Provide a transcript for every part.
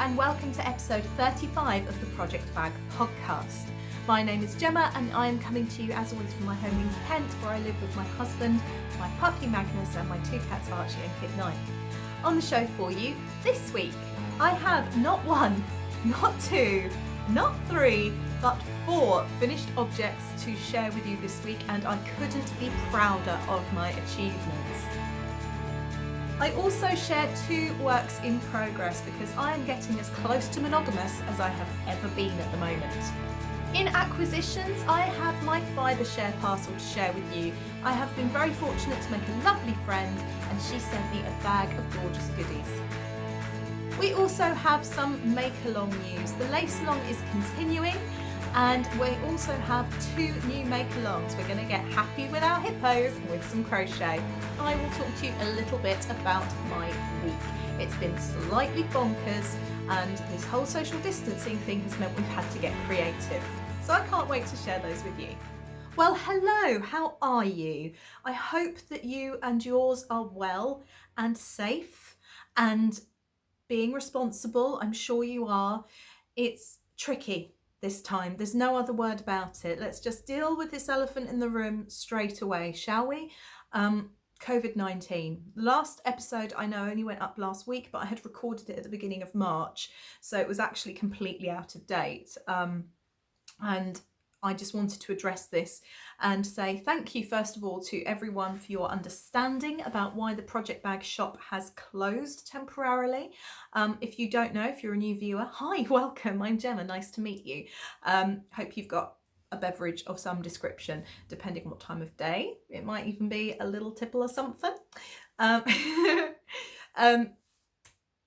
and welcome to episode 35 of the Project Bag podcast. My name is Gemma and I am coming to you as always from my home in Kent, where I live with my husband, my puppy Magnus and my two cats Archie and Kit 9. On the show for you this week, I have not one, not two, not three, but 4 finished objects to share with you this week, and I couldn't be prouder of my achievements. I also share 2 works in progress because I am getting as close to monogamous as I have ever been at the moment. In acquisitions, I have my fibre share parcel to share with you. I have been very fortunate to make a lovely friend and she sent me a bag of gorgeous goodies. We also have some make-along news. The lace-along is continuing and we also have 2 new make-alongs. We're going to get happy with our hippos with some crochet. I will talk to you a little bit about my week. It's been slightly bonkers and this whole social distancing thing has meant we've had to get creative. So I can't wait to share those with you. Well, hello, how are you? I hope that you and yours are well and safe and being responsible. I'm sure you are. It's tricky this time. There's no other word about it. Let's just deal with this elephant in the room straight away, shall we? COVID-19. The last episode I know only went up last week, but I had recorded it at the beginning of March, so it was actually completely out of date. And I just wanted to address this and say thank you first of all to everyone for your understanding about why the Project Bag shop has closed temporarily. If you don't know, if you're a new viewer, hi, welcome, I'm Gemma, nice to meet you. Hope you've got a beverage of some description, depending on what time of day. It might even be a little tipple or something.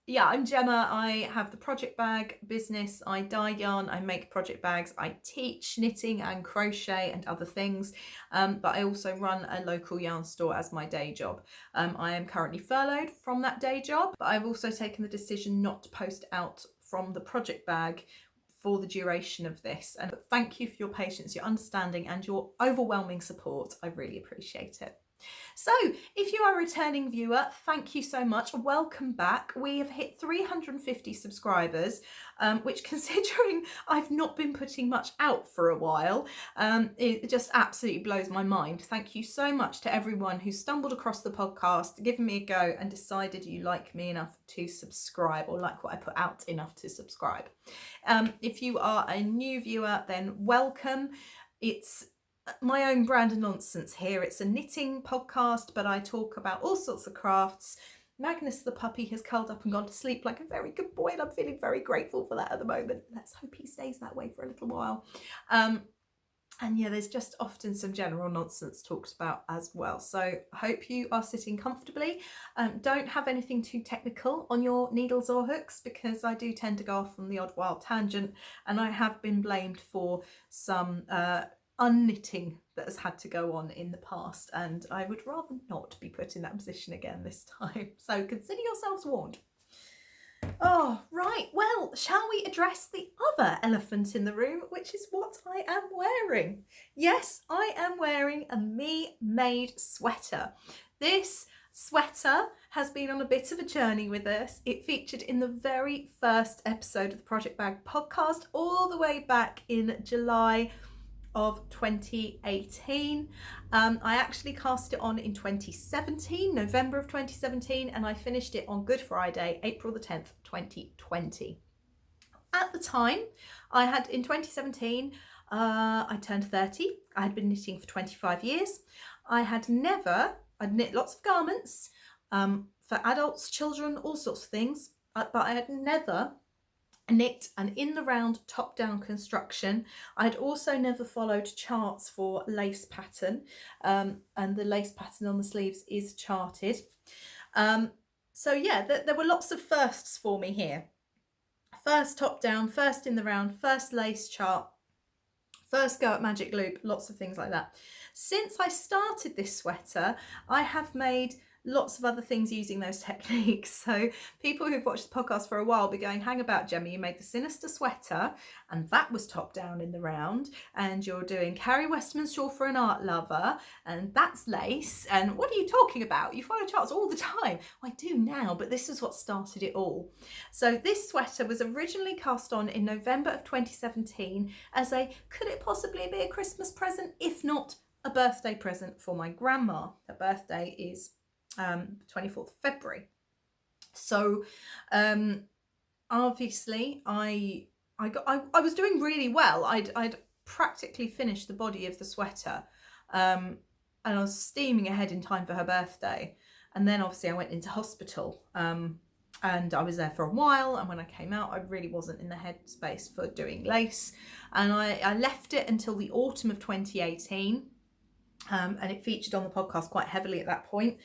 Yeah, I'm Gemma. I have the Project Bag business. I dye yarn, I make project bags, I teach knitting and crochet and other things, but I also run a local yarn store as my day job. I am currently furloughed from that day job, but I've also taken the decision not to post out from the Project Bag for the duration of this. And thank you for your patience, your understanding and your overwhelming support. I really appreciate it. So if you are a returning viewer, thank you so much. Welcome back. We have hit 350 subscribers, which, considering I've not been putting much out for a while, it just absolutely blows my mind. Thank you so much to everyone who stumbled across the podcast, given me a go and decided you like me enough to subscribe, or like what I put out enough to subscribe. If you are a new viewer, then welcome. It's my own brand of nonsense here. It's a knitting podcast, but I talk about all sorts of crafts. Magnus the puppy has curled up and gone to sleep like a very good boy, and I'm feeling very grateful for that at the moment. Let's hope he stays that way for a little while. And yeah, there's just often some general nonsense talked about as well. So I hope you are sitting comfortably. Don't have anything too technical on your needles or hooks, because I do tend to go off on the odd wild tangent, and I have been blamed for some unknitting that has had to go on in the past, and I would rather not be put in that position again this time. So consider yourselves warned. Oh, right. Well, shall we address the other elephant in the room, which is what I am wearing? Yes, I am wearing a me-made sweater. This sweater has been on a bit of a journey with us. It featured in the very first episode of the Project Bag podcast, all the way back in July of 2018. I actually cast it on in 2017, November of 2017, and I finished it on Good Friday, April the 10th, 2020. At the time, in 2017, I turned 30. I had been knitting for 25 years. I'd knit lots of garments for adults, children, all sorts of things, but I had never knit an in the round top down construction. I'd also never followed charts for lace pattern, and the lace pattern on the sleeves is charted. So yeah, there were lots of firsts for me here. First top down, first in the round, first lace chart, first go at magic loop, lots of things like that. Since I started this sweater, I have made lots of other things using those techniques. So people who've watched the podcast for a while will be going, hang about, Gemma, you made the sinister sweater and that was top down in the round, and you're doing Carrie Westman's shawl for an art lover and that's lace, and what are you talking about? You follow charts all the time. I do now, but this is what started it all. So this sweater was originally cast on in November of 2017 as a, could it possibly be a Christmas present, if not a birthday present for my grandma. Her birthday is 24th of February. So obviously I was doing really well. I'd practically finished the body of the sweater, and I was steaming ahead in time for her birthday. And then obviously I went into hospital, and I was there for a while, and when I came out I really wasn't in the headspace for doing lace, and I left it until the autumn of 2018, and it featured on the podcast quite heavily at that point.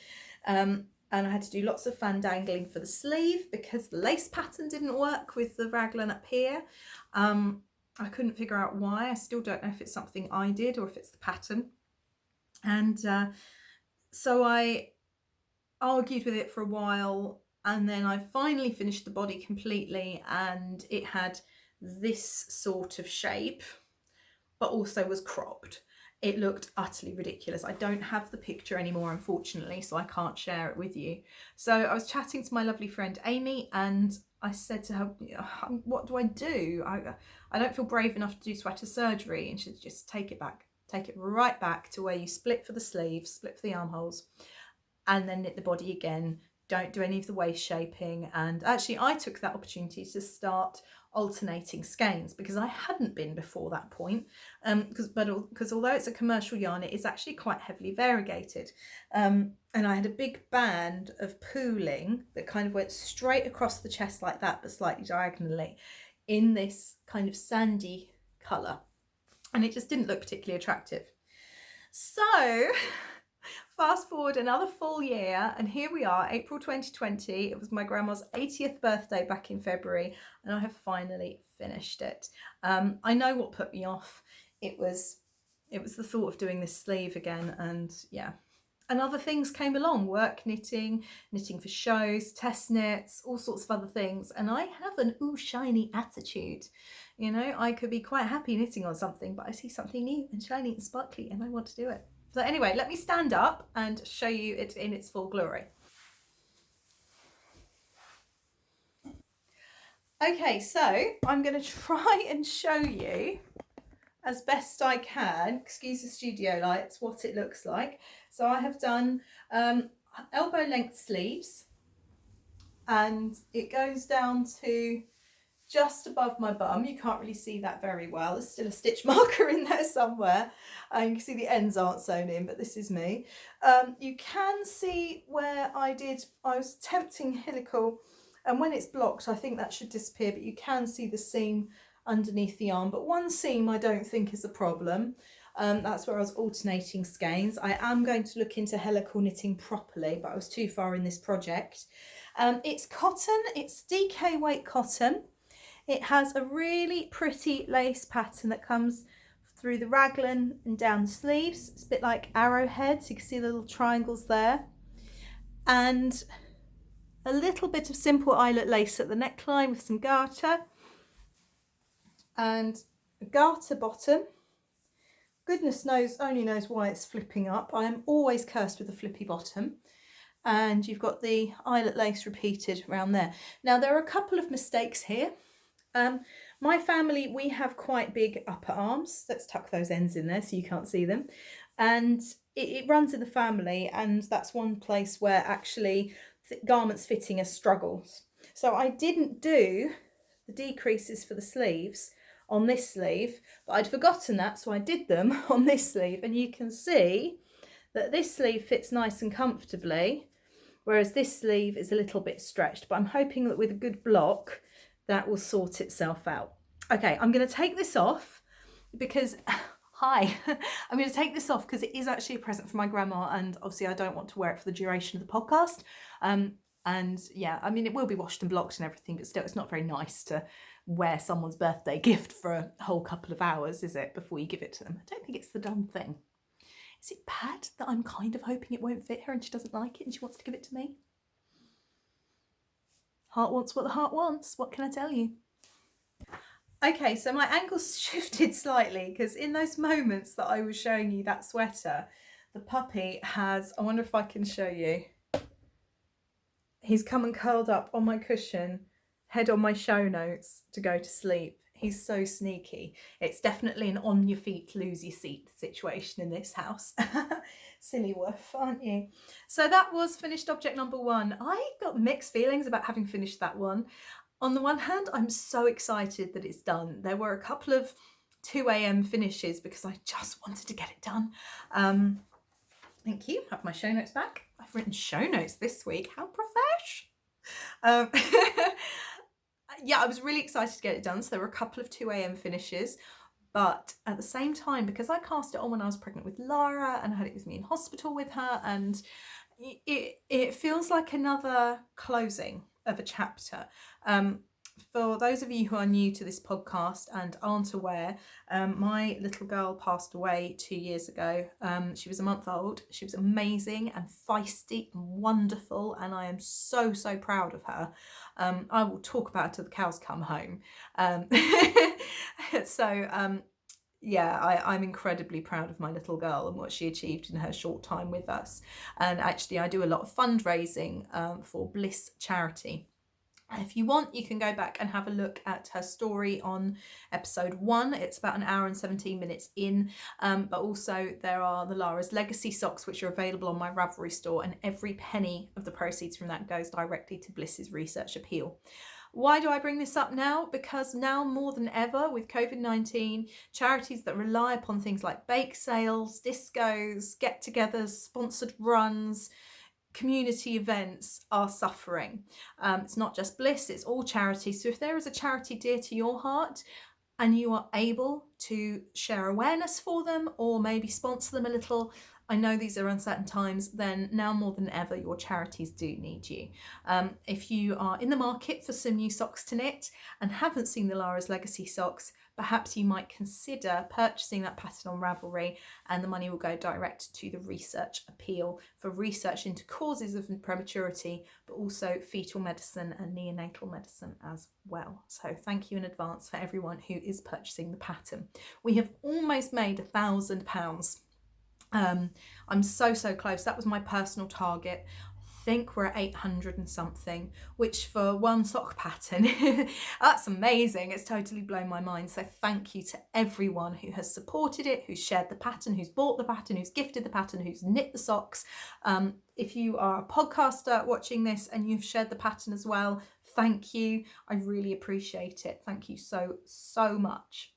And I had to do lots of fandangling for the sleeve because the lace pattern didn't work with the raglan up here. I couldn't figure out why. I still don't know if it's something I did or if it's the pattern. And so I argued with it for a while, and then I finally finished the body completely, and it had this sort of shape, but also was cropped. It looked utterly ridiculous. I don't have the picture anymore, unfortunately, so I can't share it with you. So I was chatting to my lovely friend Amy, and I said to her, what do I do? I don't feel brave enough to do sweater surgery. And she said, just take it back. Take it right back to where you split for the sleeves, split for the armholes, and then knit the body again. Don't do any of the waist shaping. And actually I took that opportunity to start alternating skeins, because I hadn't been before that point, because although it's a commercial yarn, it is actually quite heavily variegated, and I had a big band of pooling that kind of went straight across the chest like that, but slightly diagonally, in this kind of sandy colour, and it just didn't look particularly attractive. So fast forward another full year, and here we are, April 2020. It was my grandma's 80th birthday back in February, and I have finally finished it. I know what put me off. It was the thought of doing this sleeve again, and yeah. And other things came along, work knitting, knitting for shows, test knits, all sorts of other things. And I have an ooh shiny attitude. You know, I could be quite happy knitting on something, but I see something new and shiny and sparkly and I want to do it. So anyway, let me stand up and show you it in its full glory. Okay, so I'm going to try and show you as best I can, excuse the studio lights, what it looks like. So I have done elbow length sleeves, and it goes down to just above my bum. You can't really see that very well. There's still a stitch marker in there somewhere. You can see the ends aren't sewn in, but this is me. You can see where I was attempting helical, and when it's blocked, I think that should disappear, but you can see the seam underneath the arm. But one seam I don't think is a problem. That's where I was alternating skeins. I am going to look into helical knitting properly, but I was too far in this project. It's cotton, it's DK weight cotton. It has a really pretty lace pattern that comes through the raglan and down the sleeves. It's a bit like arrowheads. You can see the little triangles there. And a little bit of simple eyelet lace at the neckline with some garter. And a garter bottom. Goodness knows, only knows why it's flipping up. I am always cursed with a flippy bottom. And you've got the eyelet lace repeated around there. Now there are a couple of mistakes here. My family, we have quite big upper arms. Let's tuck those ends in there so you can't see them. And it runs in the family, and that's one place where actually garments fitting are struggles. So I didn't do the decreases for the sleeves on this sleeve, but I'd forgotten that, so I did them on this sleeve, and you can see that this sleeve fits nice and comfortably, whereas this sleeve is a little bit stretched, but I'm hoping that with a good block that will sort itself out. Okay, I'm going to take this off because I'm going to take this off because it is actually a present for my grandma, and obviously I don't want to wear it for the duration of the podcast. And yeah, I mean, it will be washed and blocked and everything, but still, it's not very nice to wear someone's birthday gift for a whole couple of hours, is it, before you give it to them? I don't think it's the done thing. Is it bad that I'm kind of hoping it won't fit her and she doesn't like it and she wants to give it to me? Heart wants what the heart wants. What can I tell you? Okay, so my angle's shifted slightly because in those moments that I was showing you that sweater, the puppy has, I wonder if I can show you. He's come and curled up on my cushion, head on my show notes to go to sleep. He's so sneaky. It's definitely an on your feet, lose your seat situation in this house. Silly wolf, aren't you? So that was finished object number 1. I got mixed feelings about having finished that one. On the one hand, I'm so excited that it's done. There were a couple of 2 a.m. finishes because I just wanted to get it done. Thank you. I have my show notes back. I've written show notes this week. How profesh. Yeah, I was really excited to get it done. So there were a couple of 2 a.m. finishes. But at the same time, because I cast it on when I was pregnant with Lara and I had it with me in hospital with her, and it feels like another closing of a chapter. For those of you who are new to this podcast and aren't aware, my little girl passed away 2 years ago. She was a month old. She was amazing and feisty and wonderful, and I am so, so proud of her. I will talk about her till the cows come home. Yeah, I'm incredibly proud of my little girl and what she achieved in her short time with us. And actually, I do a lot of fundraising for Bliss Charity. If you want, you can go back and have a look at her story on episode 1. It's about an hour and 17 minutes in. But also there are the Lara's Legacy socks, which are available on my Ravelry store. And every penny of the proceeds from that goes directly to Bliss's research appeal. Why do I bring this up now? Because now more than ever with COVID-19, charities that rely upon things like bake sales, discos, get-togethers, sponsored runs, community events are suffering. It's not just Bliss, it's all charities. So if there is a charity dear to your heart and you are able to share awareness for them or maybe sponsor them a little, I know these are uncertain times, then now more than ever your charities do need you. If you are in the market for some new socks to knit and haven't seen the Lara's Legacy socks, perhaps you might consider purchasing that pattern on Ravelry, and the money will go direct to the research appeal for research into causes of prematurity, but also fetal medicine and neonatal medicine as well. So thank you in advance for everyone who is purchasing the pattern. We have almost made £1,000. I'm so close. That was my personal target. I think we're at 800 and something, which for one sock pattern, that's amazing. It's totally blown my mind. So thank you to everyone who has supported it, who's shared the pattern, who's bought the pattern, who's gifted the pattern, who's knit the socks. If you are a podcaster watching this and you've shared the pattern as well, thank you. I really appreciate it. Thank you so much.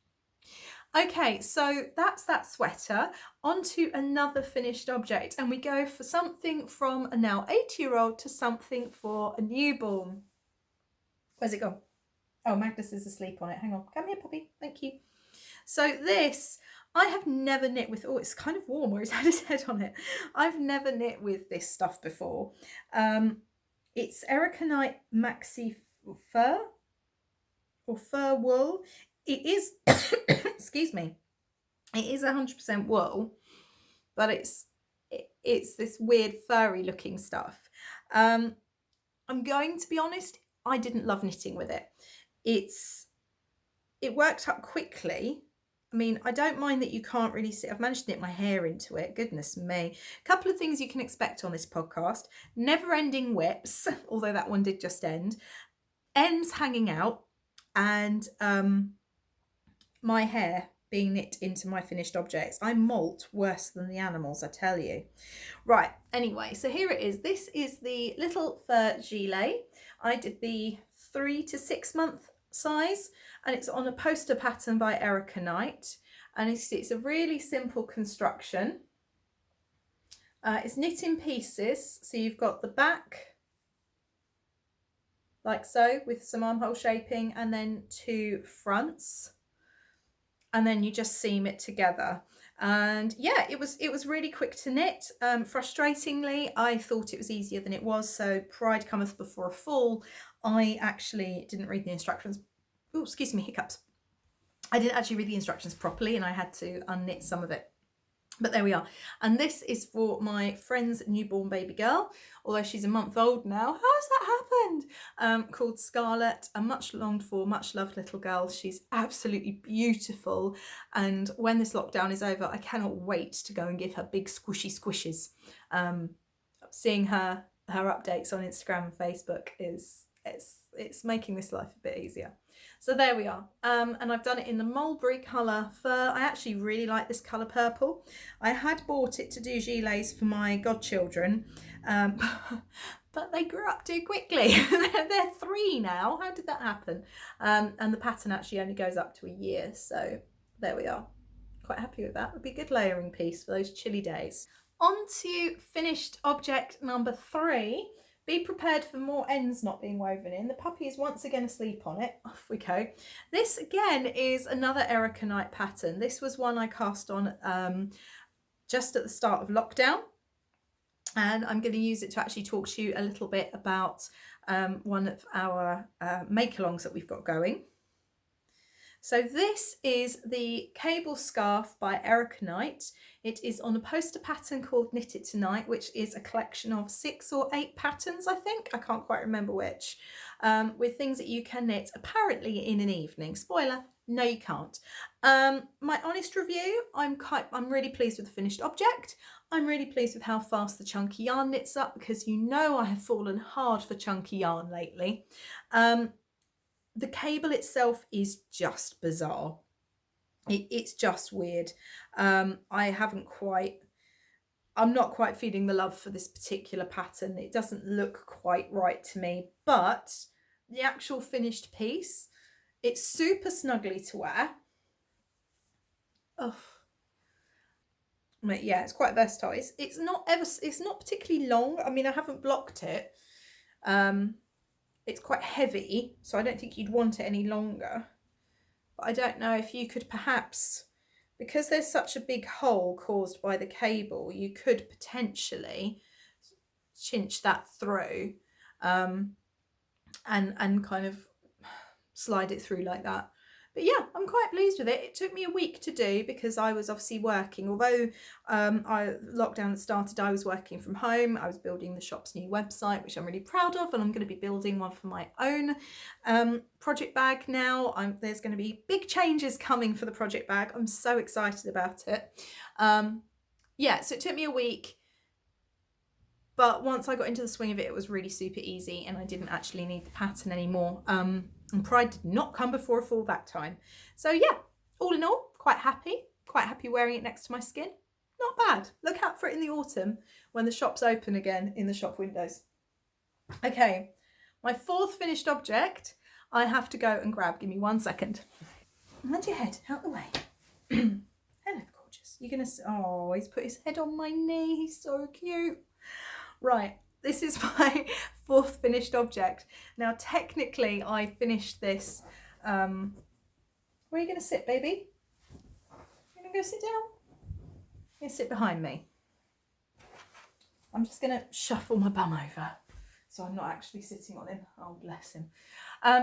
Okay, so that's that sweater. On to another finished object, and we go for something from a now 8-year-old to something for a newborn. Where's it gone? Oh, Magnus is asleep on it. Hang on. Come here, puppy. Thank you. So this, I have never knit with, oh, it's kind of warm where he's had his head on it. I've never knit with this stuff before. It's Ericanite Maxi Fur or Fur Wool. It is, excuse me, it is 100% wool, but it's this weird furry looking stuff. I'm going to be honest, I didn't love knitting with it. It worked up quickly. I mean, I don't mind that you can't really see. I've managed to knit my hair into it. Goodness me. A couple of things you can expect on this podcast. Never-ending whips, although that one did just end. Ends hanging out, and my hair being knit into my finished objects. I molt worse than the animals, I tell you. Right, anyway, so here it is. This is the little fur gilet. I did the 3 to 6 month size, and it's on a poster pattern by Ericanite, and it's a really simple construction. It's knit in pieces, so you've got the back like so with some armhole shaping, and then 2 fronts, and then you just seam it together. And yeah, it was really quick to knit. Frustratingly, I thought it was easier than it was, so pride cometh before a fall. I actually didn't read the instructions. Oh, excuse me, hiccups. I didn't actually read the instructions properly, and I had to unknit some of it. But there we are. And this is for my friend's newborn baby girl, although she's a month old now. How has that happened? Called Scarlett, a much longed for, much loved little girl. She's absolutely beautiful. And when this lockdown is over, I cannot wait to go and give her big squishy squishes. Seeing her updates on Instagram and Facebook it's making this life a bit easier. So there we are. And I've done it in the mulberry colour fur. I actually really like this colour purple. I had bought it to do gilets for my godchildren, but they grew up too quickly. They're 3 now. How did that happen? And the pattern actually only goes up to a year. So there we are. Quite happy with that. Would be a good layering piece for those chilly days. On to finished object number 3. Be prepared for more ends not being woven in. The puppy is once again asleep on it. Off we go. This again is another Erica Knight pattern. This was one I cast on just at the start of lockdown. And I'm going to use it to actually talk to you a little bit about one of our make-alongs that we've got going. So this is the cable scarf by Erica Knight. It is on a poster pattern called Knit It Tonight, which is a collection of 6 or 8 patterns, I think. I can't quite remember which, with things that you can knit apparently in an evening. Spoiler, no you can't. My honest review, I'm really pleased with the finished object. I'm really pleased with how fast the chunky yarn knits up, because you know I have fallen hard for chunky yarn lately. The cable itself is just bizarre. It's just weird. I'm not quite feeling the love for this particular pattern. It doesn't look quite right to me, but the actual finished piece, it's super snuggly to wear. Oh, yeah, it's quite versatile. It's not particularly long. I mean, I haven't blocked it. It's quite heavy, so I don't think you'd want it any longer. But I don't know if you could perhaps, because there's such a big hole caused by the cable, you could potentially cinch that through and kind of slide it through like that. But yeah, I'm quite pleased with it. It took me a week to do because I was obviously working. Although lockdown started, I was working from home. I was building the shop's new website, which I'm really proud of, and I'm going to be building one for my own project bag now. There's going to be big changes coming for the project bag. I'm so excited about it. Yeah, so it took me a week. But once I got into the swing of it, it was really super easy, and I didn't actually need the pattern anymore. And pride did not come before a fall that time. So yeah, all in all, quite happy wearing it next to my skin. Not bad. Look out for it in the autumn when the shops open again in the shop windows. Okay, my 4th finished object, I have to go and grab. Give me 1 second. Mind your head out the way. Hello, gorgeous. You're gonna. Oh, he's put his head on my knee. He's so cute. Right, this is my 4th finished object. Now, technically, I finished this. Where are you going to sit, baby? You're going to go sit down? You're going to sit behind me. I'm just going to shuffle my bum over so I'm not actually sitting on him. Oh, bless him.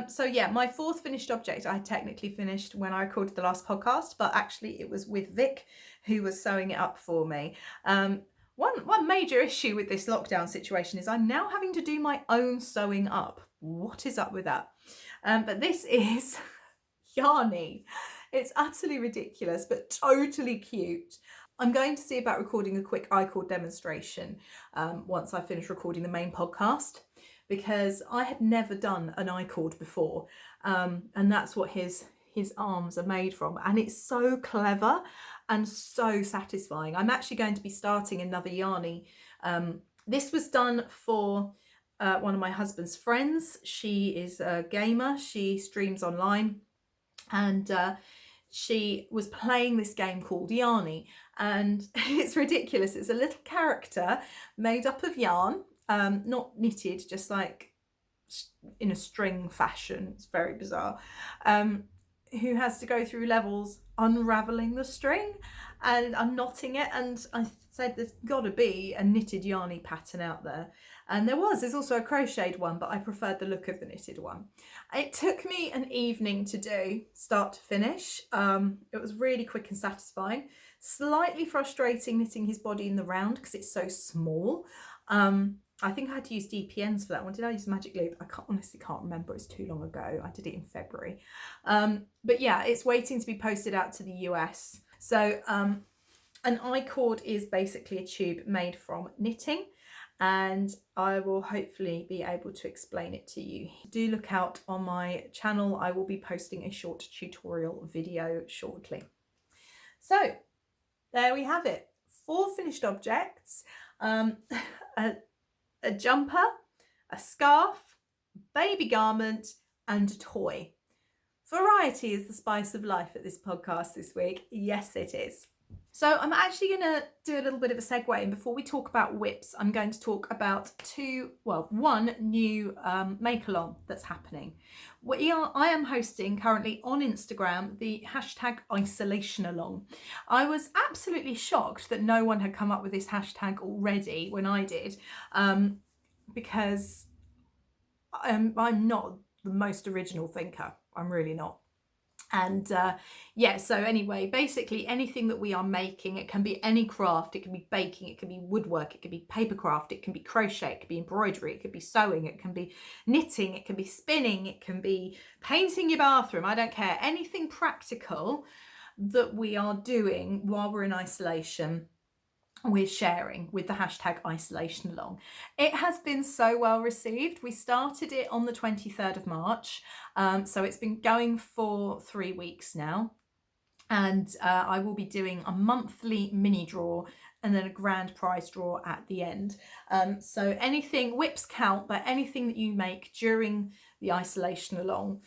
So yeah, my 4th finished object I technically finished when I recorded the last podcast, but actually it was with Vic, who was sewing it up for me. One major issue with this lockdown situation is I'm now having to do my own sewing up. What is up with that? But this is yarny. It's utterly ridiculous, but totally cute. I'm going to see about recording a quick I-cord demonstration once I finish recording the main podcast, because I had never done an I-cord before, and that's what his arms are made from, and it's so clever and so satisfying. I'm actually going to be starting another yarny. This was done for one of my husband's friends. She is a gamer. She streams online, and she was playing this game called Yarny, and it's ridiculous. It's a little character made up of yarn, not knitted, just like in a string fashion. It's very bizarre. Who has to go through levels unraveling the string and unknotting it, and I said there's got to be a knitted yarny pattern out there, and there's also a crocheted one, but I preferred the look of the knitted one. It took me an evening to do, start to finish. It was really quick and satisfying. Slightly frustrating knitting his body in the round because it's so small. I think I had to use DPNs for that one. Did I use magic loop? I honestly can't remember. It's too long ago. I did it in February. But yeah, it's waiting to be posted out to the US. So an I-cord is basically a tube made from knitting, and I will hopefully be able to explain it to you. Do look out on my channel. I will be posting a short tutorial video shortly. So there we have it. 4 finished objects, a jumper, a scarf, baby garment, and a toy. Variety is the spice of life at this podcast this week. Yes, it is. So I'm actually going to do a little bit of a segue, and before we talk about whips, I'm going to talk about one new make-along that's happening. I am hosting currently on Instagram the hashtag isolation-along. I was absolutely shocked that no one had come up with this hashtag already when I did, because I'm not the most original thinker. I'm really not. And yeah, so anyway, basically anything that we are making, it can be any craft, it can be baking, it can be woodwork, it can be papercraft, it can be crochet, it can be embroidery, it could be sewing, it can be knitting, it can be spinning, it can be painting your bathroom, I don't care. Anything practical that we are doing while we're in isolation, we're sharing with the hashtag isolation along. It has been so well received. We started it on the 23rd of March. So it's been going for 3 weeks now. And I will be doing a monthly mini draw and then a grand prize draw at the end. So anything, whips count, but anything that you make during the isolation along,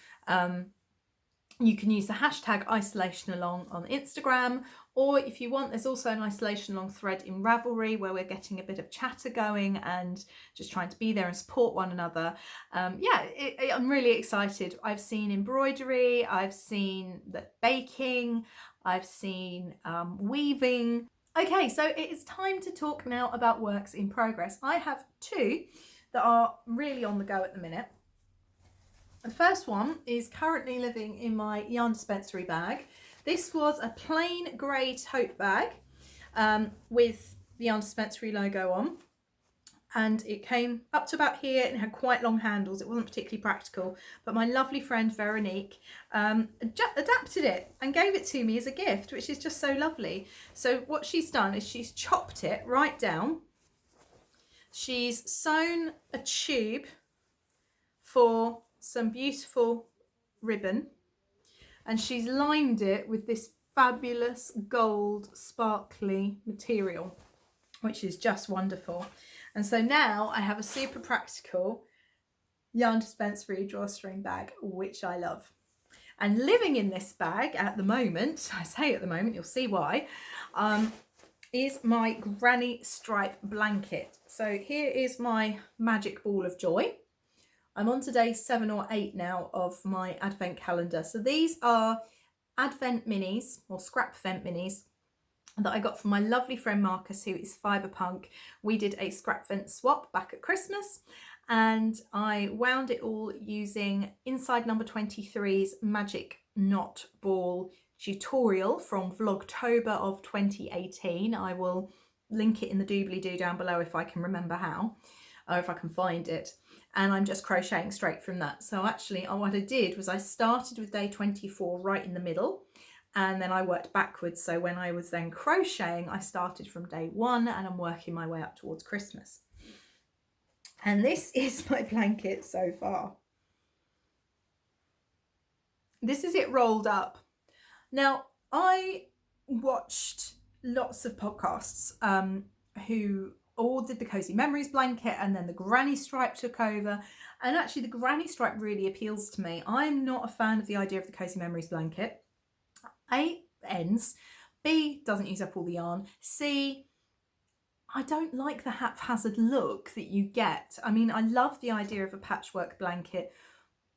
you can use the hashtag isolation along on Instagram, or if you want, there's also an isolation along thread in Ravelry where we're getting a bit of chatter going and just trying to be there and support one another. I'm really excited. I've seen embroidery, I've seen the baking, I've seen weaving. Okay, so it is time to talk now about works in progress. I have 2 that are really on the go at the minute. The first one is currently living in my yarn dispensary bag. This was a plain grey tote bag with the yarn dispensary logo on, and it came up to about here and had quite long handles. It wasn't particularly practical, but my lovely friend Veronique adapted it and gave it to me as a gift, which is just so lovely. So what she's done is she's chopped it right down. She's sewn a tube for some beautiful ribbon, and she's lined it with this fabulous gold sparkly material, which is just wonderful. And so now I have a super practical yarn dispensary drawstring bag, which I love. And living in this bag at the moment, I say at the moment, you'll see why, is my granny stripe blanket. So here is my magic ball of joy. I'm on to day 7 or 8 now of my advent calendar. So these are advent minis, or scrap vent minis, that I got from my lovely friend Marcus, who is Fibre Punk. We did a scrap vent swap back at Christmas, and I wound it all using Inside Number 23's Magic Knot Ball tutorial from Vlogtober of 2018. I will link it in the doobly-doo down below if I can remember how, or if I can find it. And I'm just crocheting straight from that. So actually what I did was I started with day 24 right in the middle, and then I worked backwards. So when I was then crocheting, I started from day 1 and I'm working my way up towards Christmas. And this is my blanket so far. This is it rolled up. Now, I watched lots of podcasts who all did the Cozy Memories blanket, and then the granny stripe took over. And actually the granny stripe really appeals to me. I'm not a fan of the idea of the Cozy Memories blanket. A, ends. B, doesn't use up all the yarn. C, I don't like the haphazard look that you get. I mean, I love the idea of a patchwork blanket,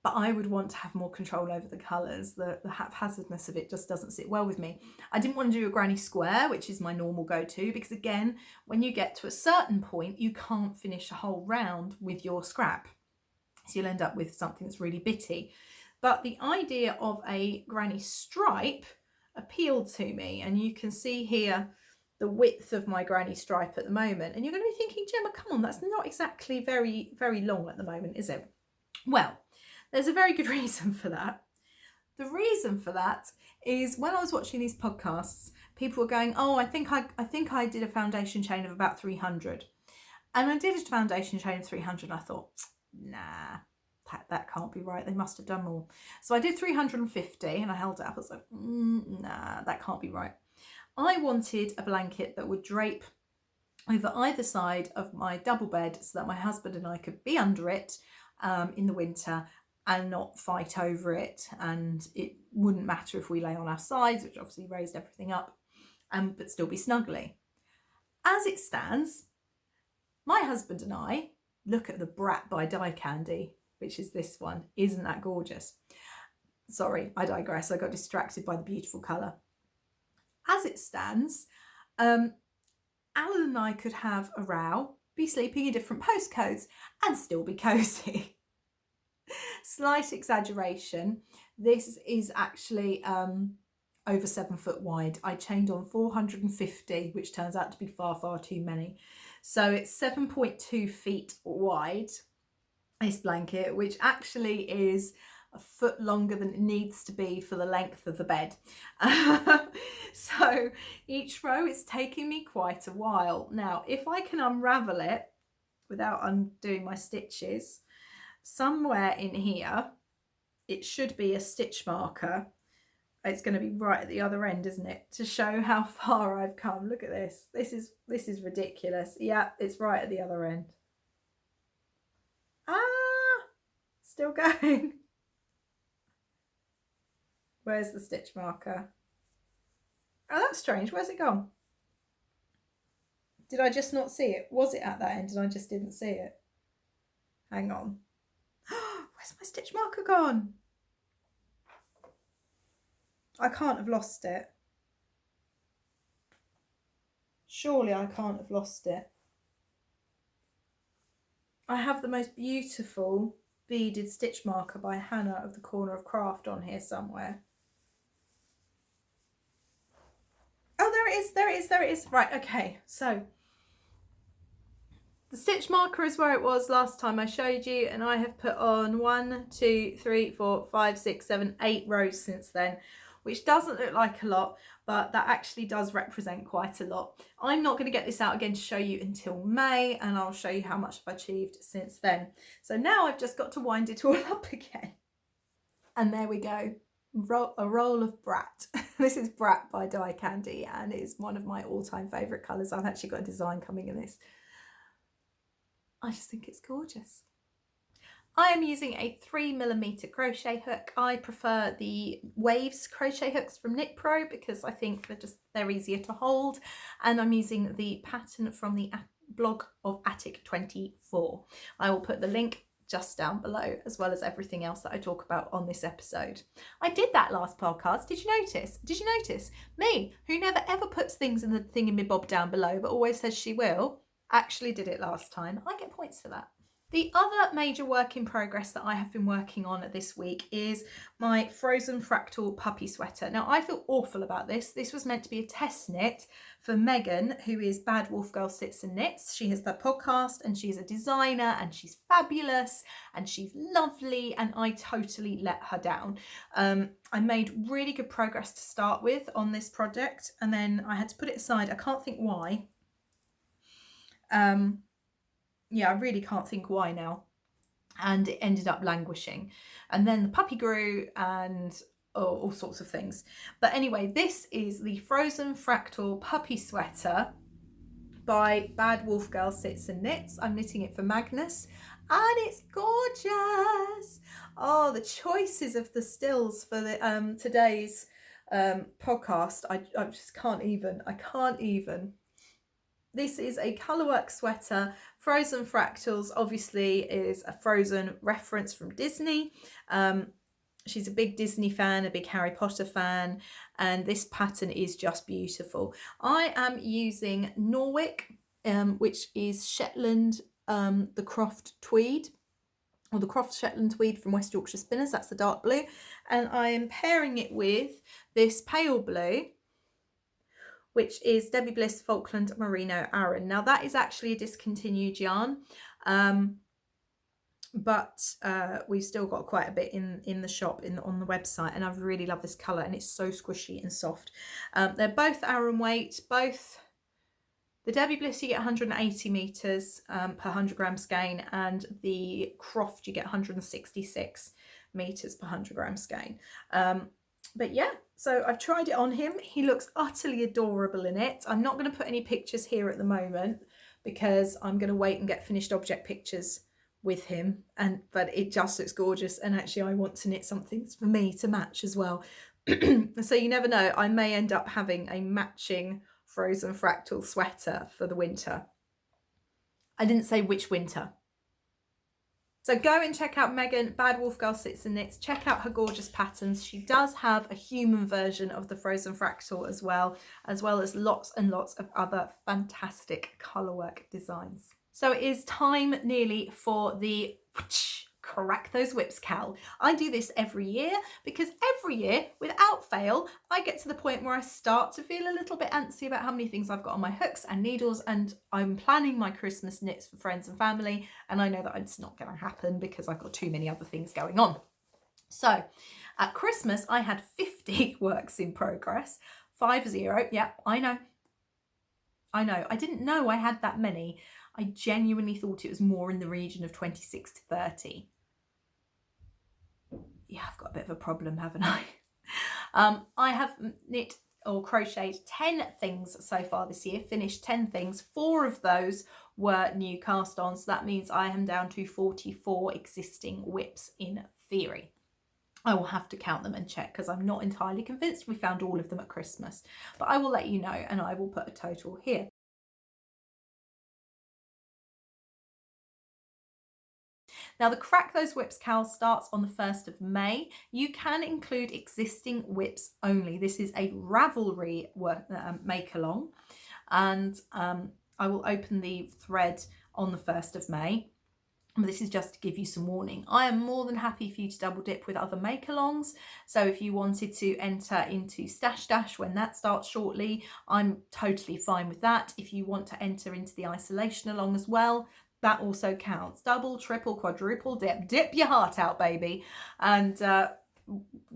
but I would want to have more control over the colours. The haphazardness of it just doesn't sit well with me. I didn't want to do a granny square, which is my normal go-to, because again, when you get to a certain point, you can't finish a whole round with your scrap. So you'll end up with something that's really bitty. But the idea of a granny stripe appealed to me. And you can see here the width of my granny stripe at the moment. And you're going to be thinking, Gemma, come on, that's not exactly very, very long at the moment, is it? Well, there's a very good reason for that. The reason for that is when I was watching these podcasts, people were going, oh, I think I did a foundation chain of about 300. And I did a foundation chain of 300 and I thought, nah, that can't be right. They must have done more. So I did 350 and I held it up. I was like, nah, that can't be right. I wanted a blanket that would drape over either side of my double bed so that my husband and I could be under it in the winter and not fight over it, and it wouldn't matter if we lay on our sides, which obviously raised everything up, but still be snuggly. As it stands, my husband and I look at the Brat by Die Candy, which is this one. Isn't that gorgeous? Sorry, I digress. I got distracted by the beautiful colour. As it stands, Alan and I could have a row, be sleeping in different postcodes, and still be cosy. Slight exaggeration. This is actually over 7 foot wide. I chained on 450, which turns out to be far, far too many. So it's 7.2 feet wide, this blanket, which actually is a foot longer than it needs to be for the length of the bed. So each row is taking me quite a while. Now, if I can unravel it without undoing my stitches, somewhere in here, it should be a stitch marker. It's going to be right at the other end, isn't it? To show how far I've come. Look at this. This is ridiculous. Yeah, it's right at the other end. Still going. Where's the stitch marker? Oh, that's strange. Where's it gone? Did I just not see it? Was it at that end and I just didn't see it? Hang on. Where's my stitch marker gone? I can't have lost it. Surely I can't have lost it. I have the most beautiful beaded stitch marker by Hannah of the Corner of Craft on here somewhere. Oh, there it is. Right, okay, so the stitch marker is where it was last time I showed you, and I have put on 1, 2, 3, 4, 5, 6, 7, 8 rows since then, which doesn't look like a lot, but that actually does represent quite a lot. I'm not going to get this out again to show you until May, and I'll show you how much I've achieved since then. So now I've just got to wind it all up again. And there we go. A roll of Brat. This is Brat by Die Candy, and it's one of my all-time favourite colours. I've actually got a design coming in this. I just think it's gorgeous. I am using a 3mm crochet hook. I prefer the Waves crochet hooks from Knit Pro because I think they're easier to hold, and I'm using the pattern from the blog of Attic 24. I will put the link just down below, as well as everything else that I talk about on this episode. I did that last podcast. Did you notice? Did you notice? Me, who never ever puts things in the thingamabob down below, but always says she will, actually did it last time. I get points for that. The other major work in progress that I have been working on this week is my Frozen Fractal Puppy Sweater. Now, I feel awful about this. This was meant to be a test knit for Megan, who is Badwolf Girl Sits and Knits. She has that podcast and she's a designer and she's fabulous and she's lovely, and I totally let her down. I made really good progress to start with on this project, and then I had to put it aside. I can't think why. Yeah, I really can't think why now. And it ended up languishing. And then the puppy grew and all sorts of things. But anyway, this is the Frozen Fractal Puppy Sweater by Badwolf Girl Sits and Knits. I'm knitting it for Magnus and it's gorgeous. Oh, the choices of the stills for the today's podcast. I just can't even. I can't even. This is a colourwork sweater. Frozen Fractals obviously is a Frozen reference from Disney. She's a big Disney fan, a big Harry Potter fan, and this pattern is just beautiful. I am using Norwick, which is Shetland, the Croft tweed. or the Croft Shetland Tweed from West Yorkshire Spinners, that's the dark blue, and I am pairing it with this pale blue, which is Debbie Bliss Falkland Merino Aran. Now that is actually a discontinued yarn, but we've still got quite a bit in the shop on the website, and I really love this colour, and it's so squishy and soft. They're both Aran weight, both. The Debbie Bliss you get 180 metres per 100 grams skein, and the Croft you get 166 metres per 100 grams skein. But yeah, so I've tried it on him. He looks utterly adorable in it. I'm not going to put any pictures here at the moment because I'm going to wait and get finished object pictures with him, but it just looks gorgeous, and actually I want to knit something for me to match as well. So you never know, I may end up having a matching Frozen Fractal sweater for the winter. I didn't say which winter. So go and check out Megan, Badwolf Girl Sits and Knits. Check out her gorgeous patterns. She does have a human version of the Frozen Fractal as well as lots and lots of other fantastic colourwork designs. So it is time nearly for the crack those whips, Cal. I do this every year because every year, without fail, I get to the point where I start to feel a little bit antsy about how many things I've got on my hooks and needles, and I'm planning my Christmas knits for friends and family, and I know that it's not going to happen because I've got too many other things going on. So at Christmas, I had 50 works in progress. 50, yeah, I know. I didn't know I had that many. I genuinely thought it was more in the region of 26 to 30. Yeah, I've got a bit of a problem, haven't I? I have knit or crocheted 10 things so far this year, finished 10 things. 4 of those were new cast on, so that means I am down to 44 existing whips in theory. I will have to count them and check because I'm not entirely convinced we found all of them at Christmas, but I will let you know, and I will put a total here. Now the Crack Those Whips Cal starts on the 1st of May. You can include existing whips only. This is a Ravelry make-along, and I will open the thread on the 1st of May. This is just to give you some warning. I am more than happy for you to double dip with other make-alongs. So if you wanted to enter into Stash Dash when that starts shortly, I'm totally fine with that. If you want to enter into the Isolation Along as well, that also counts. Double, triple, quadruple dip. Dip your heart out, baby, and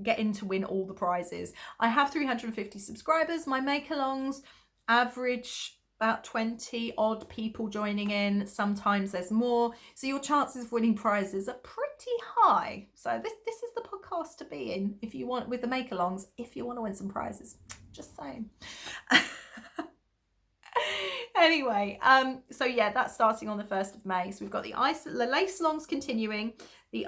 get in to win all the prizes. I have 350 subscribers. My make-alongs average about 20 odd people joining in. Sometimes there's more. So your chances of winning prizes are pretty high. So this is the podcast to be in if you want, with the make-alongs, if you want to win some prizes. Just saying. Anyway, so yeah, that's starting on the 1st of May. So we've got the lace alongs continuing.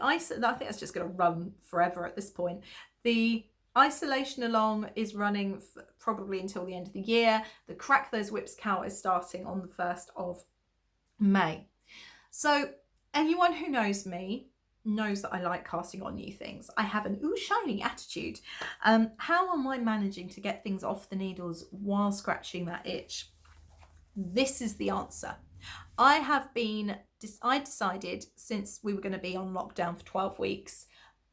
I think that's just going to run forever at this point. The Isolation Along is running probably until the end of the year. The Crack Those Whips Cal is starting on the 1st of May. So anyone who knows me knows that I like casting on new things. I have an ooh shiny attitude. How am I managing to get things off the needles while scratching that itch? This is the answer. I decided, since we were going to be on lockdown for 12 weeks,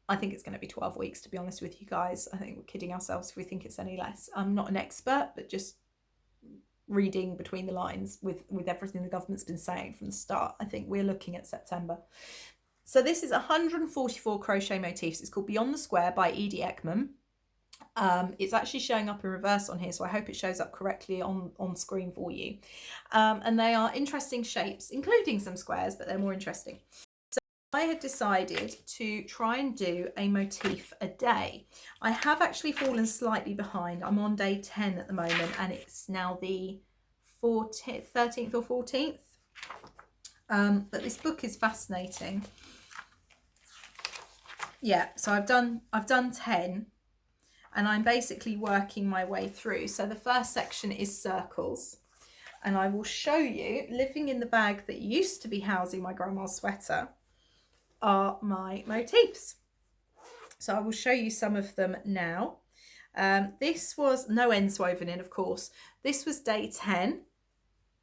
I think it's going to be 12 weeks, to be honest with you guys. I think we're kidding ourselves if we think it's any less. I'm not an expert, but just reading between the lines with everything the government's been saying from the start, I think we're looking at September. So this is 144 crochet motifs. It's called Beyond the Square by Edie Ekman. It's actually showing up in reverse on here, so I hope it shows up correctly on screen for you. And they are interesting shapes, including some squares, but they're more interesting. So I had decided to try and do a motif a day. I have actually fallen slightly behind. I'm on day 10 at the moment, and it's now the 13th or 14th. But this book is fascinating. Yeah, so I've done 10. And I'm basically working my way through. So the first section is circles. And I will show you, living in the bag that used to be housing my grandma's sweater, are my motifs. So I will show you some of them now. This was no ends woven in, of course. This was day 10.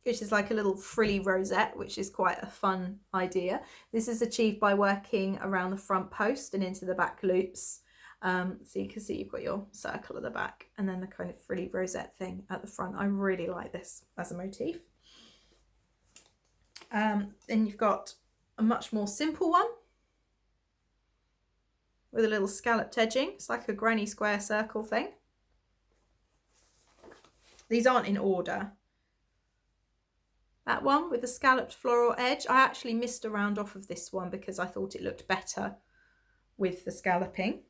which is like a little frilly rosette, which is quite a fun idea. This is achieved by working around the front post and into the back loops. So you can see you've got your circle at the back and then the kind of frilly rosette thing at the front. I really like this as a motif. Then you've got a much more simple one with a little scalloped edging. It's like a granny square circle thing. These aren't in order. That one with the scalloped floral edge, I actually missed a round off of this one because I thought it looked better with the scalloping.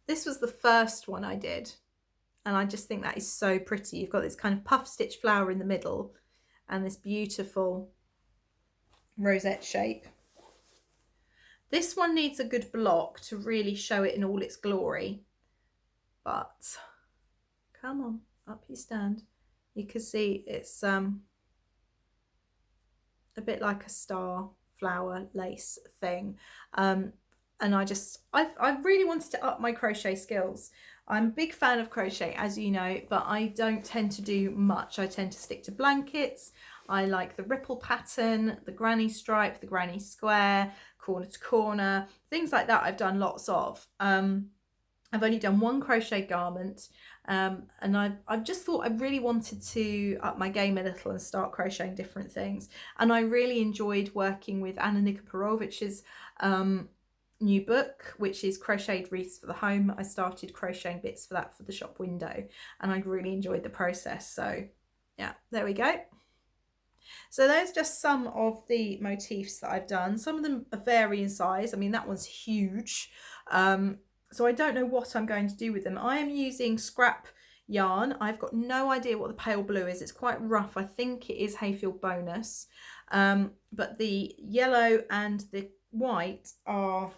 This was the first one I did, and I just think that is so pretty. You've got this kind of puff stitch flower in the middle and this beautiful rosette shape. This one needs a good block to really show it in all its glory, but come on, up you stand. You can see it's a bit like a star flower lace thing. And I really wanted to up my crochet skills. I'm a big fan of crochet, as you know, but I don't tend to do much. I tend to stick to blankets. I like the ripple pattern, the granny stripe, the granny square, corner to corner, things like that I've done lots of. I've only done one crochet garment, and I've just thought I really wanted to up my game a little and start crocheting different things. And I really enjoyed working with Anna Nikoporovich's new book, which is Crocheted Wreaths for the Home. I started crocheting bits for that for the shop window, and I really enjoyed the process. So yeah, there we go. So there's just some of the motifs that I've done. Some of them vary in size. I mean, that one's huge. So I don't know what I'm going to do with them. I am using scrap yarn. I've got no idea what the pale blue is. It's quite rough. I think it is Hayfield Bonus. But the yellow and the white are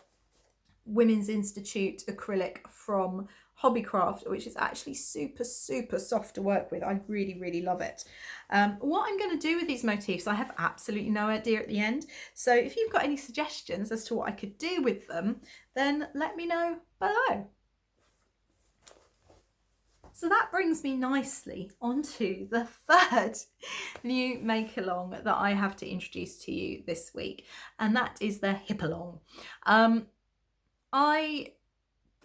Women's Institute acrylic from Hobbycraft, which is actually super soft to work with. I really love it. What I'm going to do with these motifs, I have absolutely no idea at the end. So if you've got any suggestions as to what I could do with them, then let me know below. So that brings me nicely onto the third new make along that I have to introduce to you this week, and that is the hip-along. I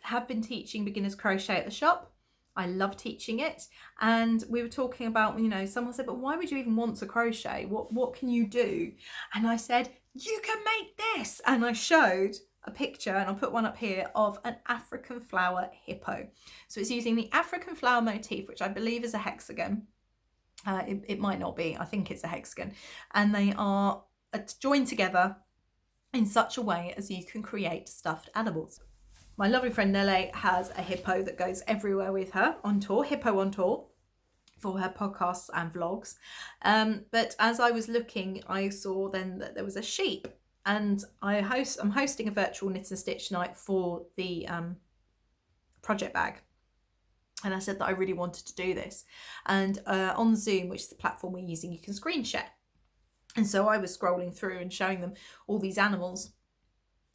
have been teaching beginners crochet at the shop. I love teaching it, and we were talking about, you know, someone said, but why would you even want to crochet? What can you do? And I said, you can make this, and I showed a picture, and I'll put one up here, of an African flower hippo. So it's using the African flower motif, which I believe is a hexagon. It might not be, I think it's a hexagon, and they are joined together in such a way as you can create stuffed animals. My lovely friend Nelle has a hippo that goes everywhere with her on tour, Hippo on Tour, for her podcasts and vlogs. But as I was looking, I saw then that there was a sheep, and I'm hosting a virtual knit and stitch night for the project bag. And I said that I really wanted to do this. And on Zoom, which is the platform we're using, you can screen share. And so I was scrolling through and showing them all these animals.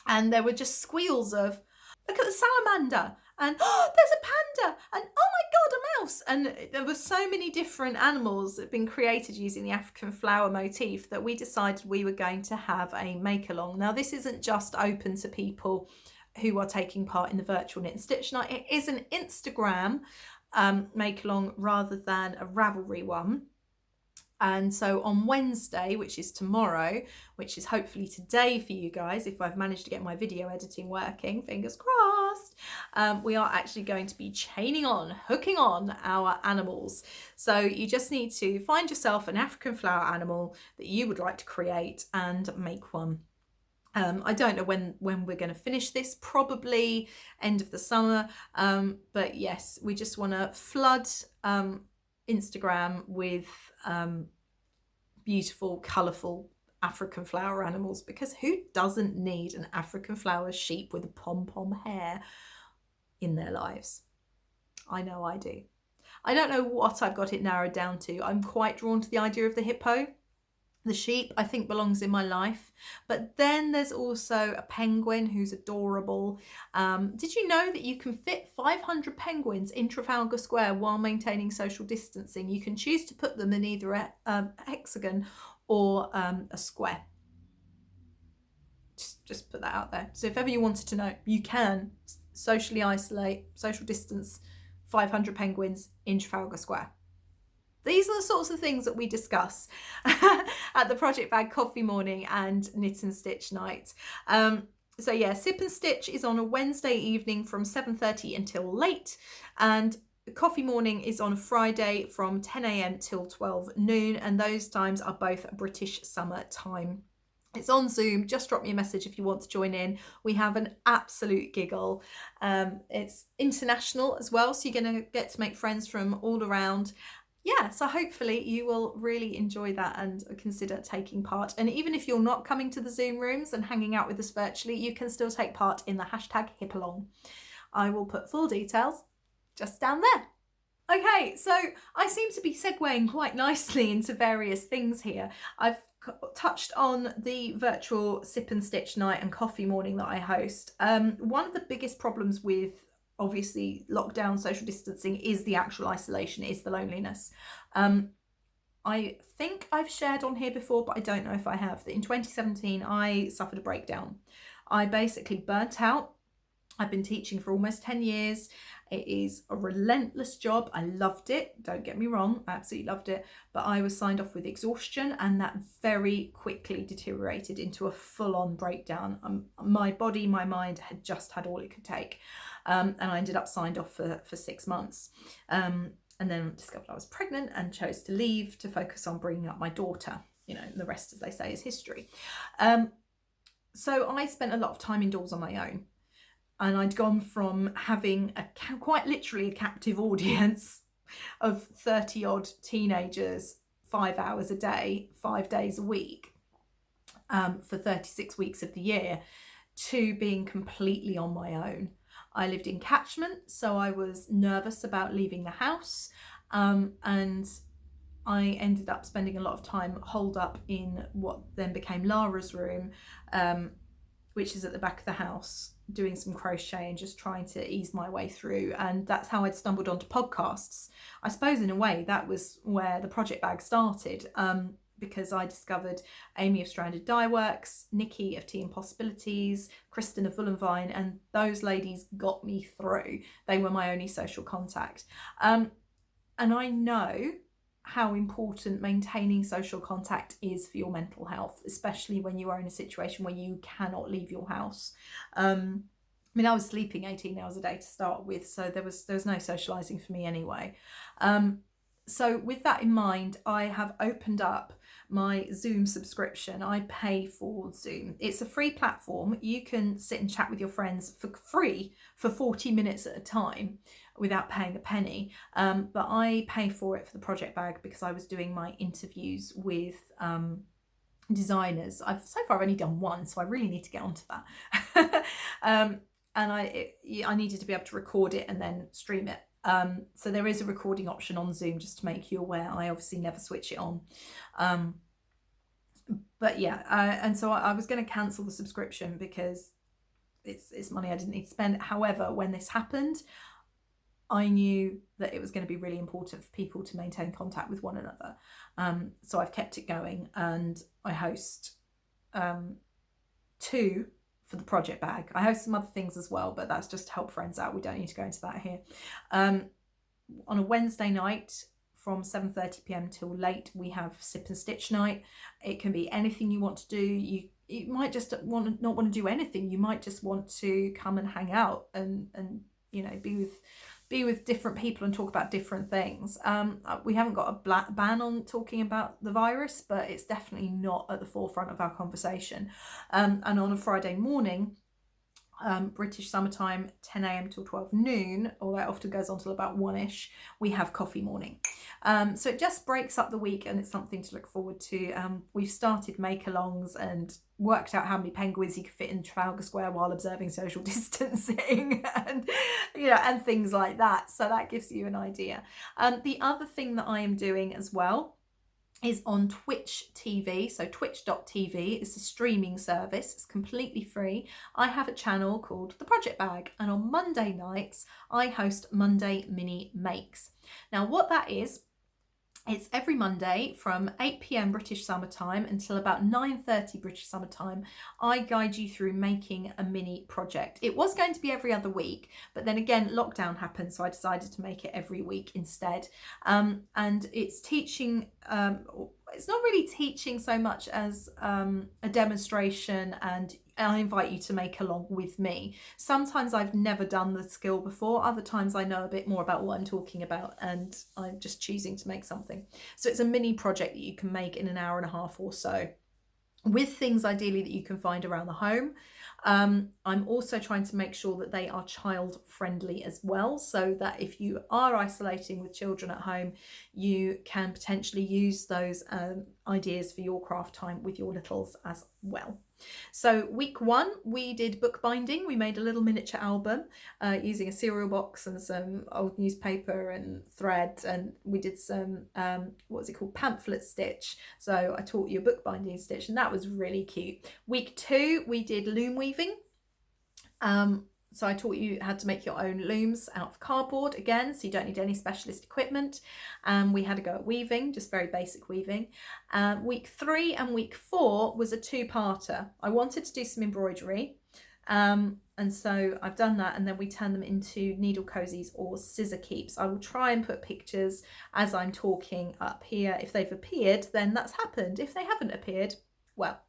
And there were just squeals of, look at the salamander, and oh, there's a panda, and oh my God, a mouse. And there were so many different animals that had been created using the African flower motif that we decided we were going to have a make along. Now, this isn't just open to people who are taking part in the virtual knit and stitch night. It is an Instagram make along rather than a Ravelry one. And so on Wednesday, which is tomorrow, which is hopefully today for you guys, if I've managed to get my video editing working, fingers crossed, we are actually going to be hooking on our animals. So you just need to find yourself an African flower animal that you would like to create and make one. I don't know when we're going to finish this, probably end of the summer. But yes, we just want to flood Instagram with beautiful, colourful African flower animals, because who doesn't need an African flower sheep with a pom-pom hair in their lives? I know I do. I don't know what I've got it narrowed down to. I'm quite drawn to the idea of the hippo. The sheep, I think, belongs in my life. But then there's also a penguin who's adorable. Did you know that you can fit 500 penguins in Trafalgar Square while maintaining social distancing? You can choose to put them in either a hexagon or a square. Just put that out there. So if ever you wanted to know, you can socially isolate, social distance 500 penguins in Trafalgar Square. These are the sorts of things that we discuss at the Project Bag Coffee Morning and Knit and Stitch Night. So yeah, Sip and Stitch is on a Wednesday evening from 7:30 until late, and the Coffee Morning is on a Friday from 10 a.m. till 12 noon, and those times are both British summer time. It's on Zoom. Just drop me a message if you want to join in. We have an absolute giggle. It's international as well, so you're going to get to make friends from all around. Yeah, so hopefully you will really enjoy that and consider taking part. And even if you're not coming to the Zoom rooms and hanging out with us virtually, you can still take part in the hashtag #HipAlong. I will put full details just down there. Okay, so I seem to be segueing quite nicely into various things here. I've touched on the virtual Sip and Stitch Night and Coffee Morning that I host. One of the biggest problems with obviously lockdown, social distancing, is the actual isolation, is the loneliness. I think I've shared on here before, but I don't know if I have, that in 2017 I suffered a breakdown. I basically burnt out. I've been teaching for almost 10 years. It is a relentless job. I loved it. Don't get me wrong. I absolutely loved it. But I was signed off with exhaustion, and that very quickly deteriorated into a full-on breakdown. My body, my mind had just had all it could take. And I ended up signed off for 6 months. And then discovered I was pregnant and chose to leave to focus on bringing up my daughter. You know, the rest, as they say, is history. So I spent a lot of time indoors on my own. And I'd gone from having quite literally a captive audience of 30 odd teenagers, 5 hours a day, 5 days a week, for 36 weeks of the year, to being completely on my own. I lived in catchment, so I was nervous about leaving the house, and I ended up spending a lot of time holed up in what then became Lara's room, which is at the back of the house, doing some crochet and just trying to ease my way through. And that's how I'd stumbled onto podcasts. I suppose in a way that was where the project bag started, because I discovered Amy of Stranded Dye Works, Nikki of Tea and Possibilities, Kristen of Vine, and those ladies got me through. They were my only social contact. And I know how important maintaining social contact is for your mental health, especially when you are in a situation where you cannot leave your house. I mean, I was sleeping 18 hours a day to start with, so there was no socializing for me anyway. So with that in mind, I have opened up my Zoom subscription. I pay for Zoom. It's a free platform. You can sit and chat with your friends for free for 40 minutes at a time without paying a penny. But I pay for it for the project bag because I was doing my interviews with designers. So far I've only done one, so I really need to get onto that. And I needed to be able to record it and then stream it. So there is a recording option on Zoom, just to make you aware. I obviously never switch it on. But yeah, and so I was going to cancel the subscription because it's money I didn't need to spend. However, when this happened, I knew that it was going to be really important for people to maintain contact with one another. So I've kept it going, and I host 2 for the project bag. I host some other things as well, but that's just to help friends out. We don't need to go into that here. On a Wednesday night from 7:30 p.m. till late, we have Sip and Stitch Night. It can be anything you want to do. You might just not want to do anything. You might just want to come and hang out and you know, be with different people and talk about different things. We haven't got a ban on talking about the virus, but it's definitely not at the forefront of our conversation. And on a Friday morning, British summertime, 10 a.m. till 12 noon, or that often goes on till about 1ish, we have coffee morning. So it just breaks up the week, and it's something to look forward to. We've started make-alongs and worked out how many penguins you could fit in Trafalgar Square while observing social distancing, and you know, and things like that. So that gives you an idea. The other thing that I am doing as well is on Twitch TV. So twitch.tv is a streaming service. It's completely free. I have a channel called The Project Bag, and on Monday nights I host Monday Mini Makes. Now what that is, it's every Monday from 8 p.m. British Summer Time until about 9:30 British Summer Time. I guide you through making a mini project. It was going to be every other week, but then again, lockdown happened, so I decided to make it every week instead. And it's teaching, it's not really teaching so much as a demonstration, and I invite you to make along with me. Sometimes I've never done the skill before, other times I know a bit more about what I'm talking about and I'm just choosing to make something. So it's a mini project that you can make in an hour and a half or so, with things ideally that you can find around the home. I'm also trying to make sure that they are child friendly as well, so that if you are isolating with children at home, you can potentially use those ideas for your craft time with your littles as well. So week 1 we did bookbinding. We made a little miniature album using a cereal box and some old newspaper and thread, and we did some what's it called, pamphlet stitch. So I taught you a bookbinding stitch, and that was really cute. Week 2 we did loom weaving. So I taught you how to make your own looms out of cardboard again, so you don't need any specialist equipment. We had a go at weaving, just very basic weaving. Week 3 and week 4 was a two-parter. I wanted to do some embroidery, and so I've done that, and then we turn them into needle cozies or scissor keeps. I will try and put pictures as I'm talking up here. If they've appeared, then that's happened. If they haven't appeared, well,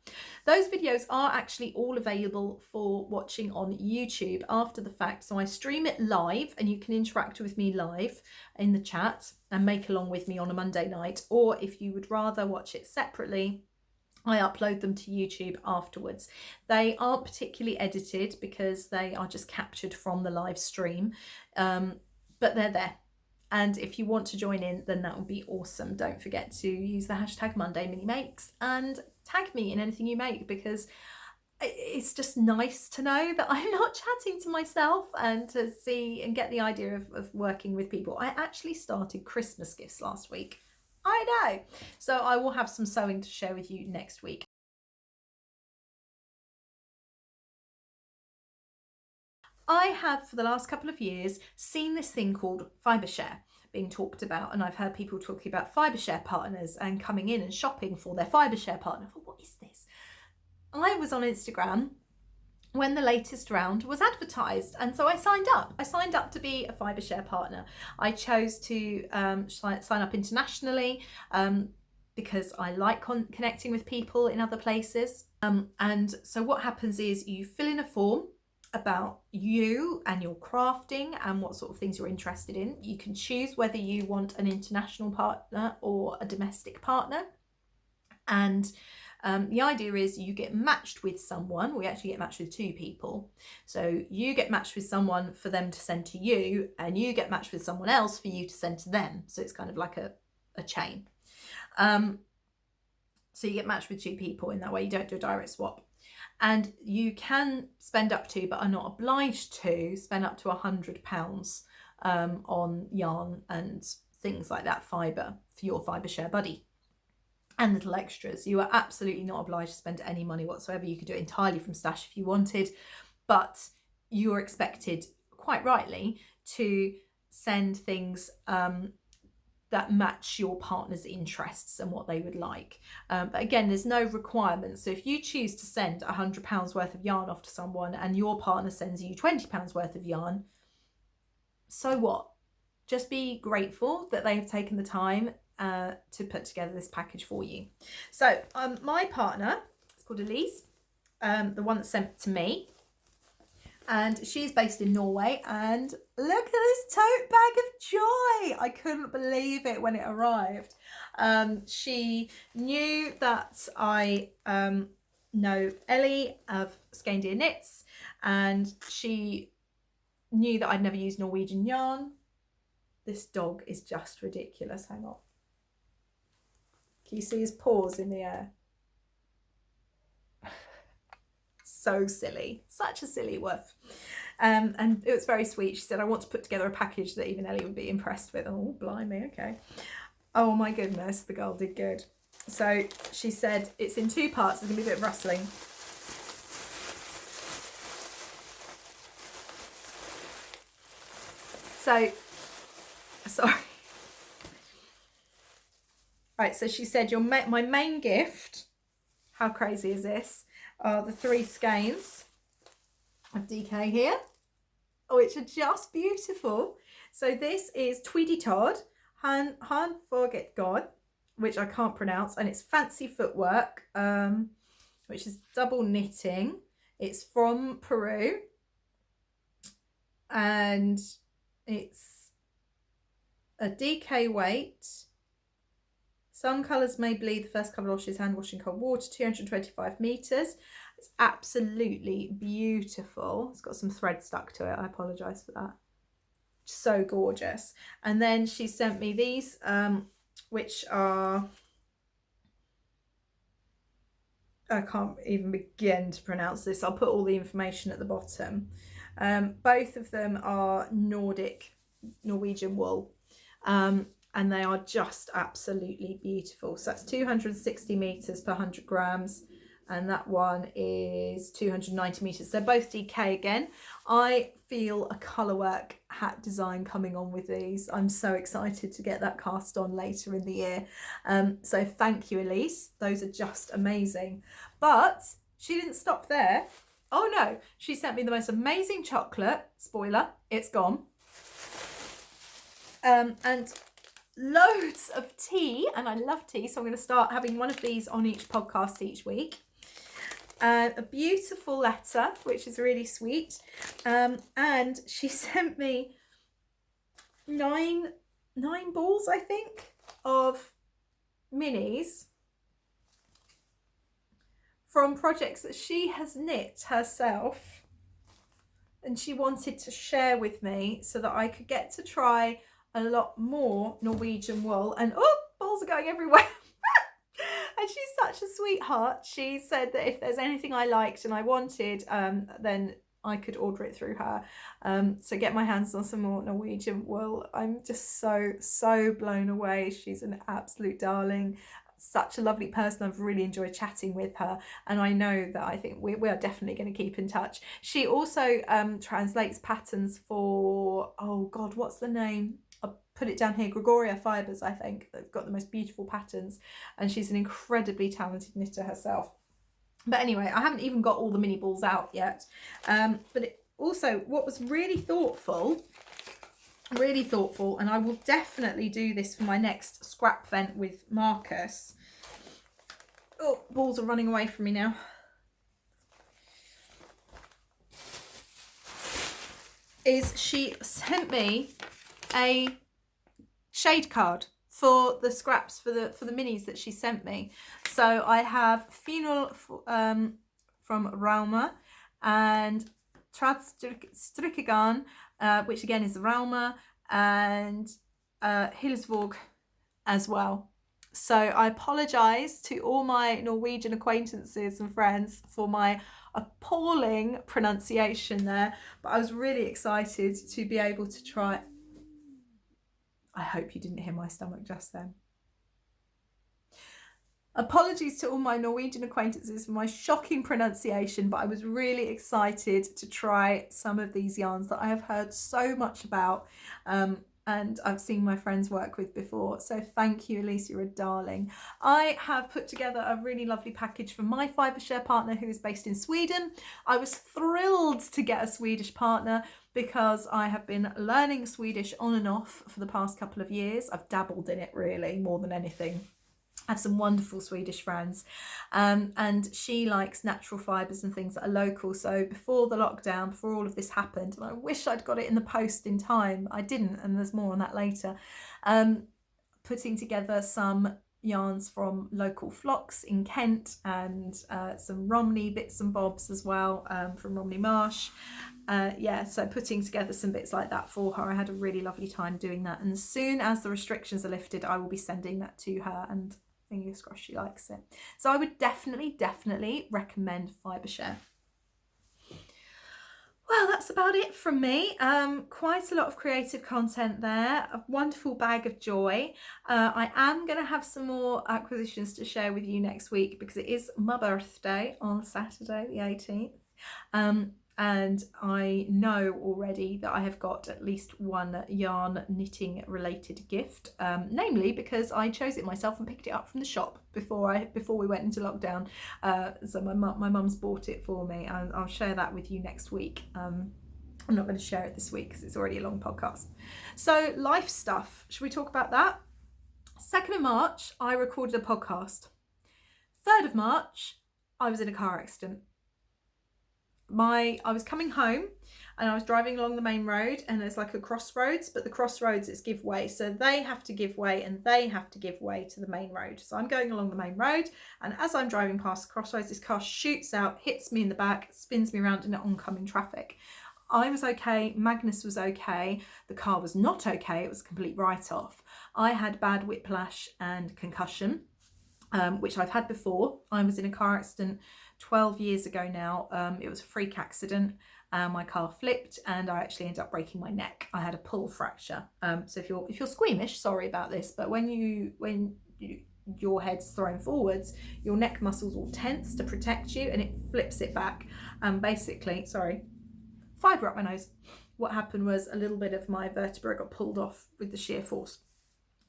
those videos are actually all available for watching on YouTube after the fact. So I stream it live, and you can interact with me live in the chat and make along with me on a Monday night. Or if you would rather watch it separately, I upload them to YouTube afterwards. They aren't particularly edited because they are just captured from the live stream, but they're there. And if you want to join in, then that would be awesome. Don't forget to use the hashtag Monday Mini Makes and tag me in anything you make, because it's just nice to know that I'm not chatting to myself, and to see and get the idea of working with people. I actually started Christmas gifts last week. I know. So I will have some sewing to share with you next week. I have, for the last couple of years, seen this thing called fibre share being talked about, and I've heard people talking about fibre share partners and coming in and shopping for their fibre share partner. I thought, what is this? I was on Instagram when the latest round was advertised, and so I signed up. I signed up to be a fibre share partner. I chose to sign up internationally because I like connecting with people in other places. And so what happens is you fill in a form about you and your crafting and what sort of things you're interested in. You can choose whether you want an international partner or a domestic partner. And the idea is you get matched with someone. We actually get matched with 2 people. So you get matched with someone for them to send to you, and you get matched with someone else for you to send to them. So it's kind of like a chain. So you get matched with 2 people in that way. You don't do a direct swap. And you can spend up to, but are not obliged to, spend up to £100 on yarn and things like that, fibre, for your fibre share buddy. And little extras. You are absolutely not obliged to spend any money whatsoever. You could do it entirely from stash if you wanted, but you are expected, quite rightly, to send things that match your partner's interests and what they would like. But again, there's no requirement. So if you choose to send £100 worth of yarn off to someone and your partner sends you £20 worth of yarn, so what? Just be grateful that they have taken the time to put together this package for you. So my partner, it's called Elise, the one that sent it to me, and she's based in Norway, and look at this tote bag of joy. I couldn't believe it when it arrived. She knew that I know Ellie of Skein Knits, and she knew that I'd never used Norwegian yarn. This dog is just ridiculous. Hang on. Can you see his paws in the air? So silly, such a silly woof. And it was very sweet. She said, I want to put together a package that even Ellie would be impressed with. Oh, blimey, okay. Oh my goodness, the girl did good. So she said it's in 2 parts. There's going to be a bit of rustling. So, sorry. Right, so she said, my main gift, how crazy is this, are the 3 skeins of DK here, which are just beautiful. So this is Tweedy Todd, Han Forget God, which I can't pronounce, and it's fancy footwork, which is double knitting. It's from Peru, and it's a DK weight. Some colours may bleed. The first colour wash is hand washing cold water, 225 metres. It's absolutely beautiful. It's got some thread stuck to it. I apologise for that. So gorgeous. And then she sent me these, which are, I can't even begin to pronounce this. I'll put all the information at the bottom. Both of them are Norwegian wool. And they are just absolutely beautiful. So that's 260 metres per 100 grams. And that one is 290 metres. They're both DK again. I feel a colourwork hat design coming on with these. I'm so excited to get that cast on later in the year. So thank you, Elise. Those are just amazing. But she didn't stop there. Oh no, she sent me the most amazing chocolate. Spoiler, it's gone. And loads of tea, and I love tea, so I'm going to start having one of these on each podcast each week. A beautiful letter, which is really sweet, and she sent me nine balls, I think, of minis from projects that she has knit herself, and she wanted to share with me so that I could get to try a lot more Norwegian wool. And oh, balls are going everywhere. And she's such a sweetheart. She said that if there's anything I liked and I wanted, then I could order it through her. So get my hands on some more Norwegian wool. I'm just so blown away. She's an absolute darling. Such a lovely person. I've really enjoyed chatting with her, and I know that I think we are definitely going to keep in touch. She also translates patterns for, oh god, what's the name? I'll put it down here. Gregoria Fibres, I think. They've got the most beautiful patterns, and she's an incredibly talented knitter herself. But anyway, I haven't even got all the mini balls out yet. But also, what was really thoughtful, and I will definitely do this for my next scrap vent with Marcus. Oh, balls are running away from me now. Is she sent me a shade card for the scraps for the minis that she sent me. So I have Phenol from Rauma and Tradstrykkegarn, which again is the Rauma, and Hillesvåg as well. So I apologise to all my Norwegian acquaintances and friends for my appalling pronunciation there, but I was really excited to be able to try. I hope you didn't hear my stomach just then. Apologies to all my Norwegian acquaintances for my shocking pronunciation, but I was really excited to try some of these yarns that I have heard so much about, and I've seen my friends work with before. So thank you, Elise, you're a darling. I have put together a really lovely package for my Fibershare partner who is based in Sweden. I was thrilled to get a Swedish partner because I have been learning Swedish on and off for the past couple of years. I've dabbled in it really more than anything. I have some wonderful Swedish friends, and she likes natural fibres and things that are local. So before the lockdown, before all of this happened, and I wish I'd got it in the post in time, I didn't, and there's more on that later, putting together some yarns from local flocks in Kent, and some Romney bits and bobs as well, from Romney Marsh. Yeah, so putting together some bits like that for her. I had a really lovely time doing that, and as soon as the restrictions are lifted, I will be sending that to her, and fingers crossed she likes it. So I would definitely recommend Fibershare. Well, that's about it from me. Quite a lot of creative content there, a wonderful bag of joy. I am going to have some more acquisitions to share with you next week because it is my birthday on Saturday the 18th. And I know already that I have got at least one yarn knitting related gift, namely because I chose it myself and picked it up from the shop before we went into lockdown. So my mum's bought it for me, and I'll share that with you next week. I'm not going to share it this week because it's already a long podcast. So life stuff, should we talk about that? 2nd of March, I recorded a podcast. 3rd of March, I was in a car accident. I was coming home and I was driving along the main road, and there's like a crossroads, but the crossroads is give way, so they have to give way and they have to give way to the main road. So I'm going along the main road, and as I'm driving past the crossroads, this car shoots out, hits me in the back, spins me around in oncoming traffic. I was okay, Magnus was okay, the car was not okay, it was a complete write-off. I had bad whiplash and concussion, which I've had before. I was in a car accident 12 years ago now. It was a freak accident. My car flipped and I actually ended up breaking my neck. I had a pull fracture. So if you're squeamish, sorry about this, but when your head's thrown forwards, your neck muscles will tense to protect you and it flips it back. Basically, sorry, fibre up my nose. What happened was a little bit of my vertebra got pulled off with the shear force.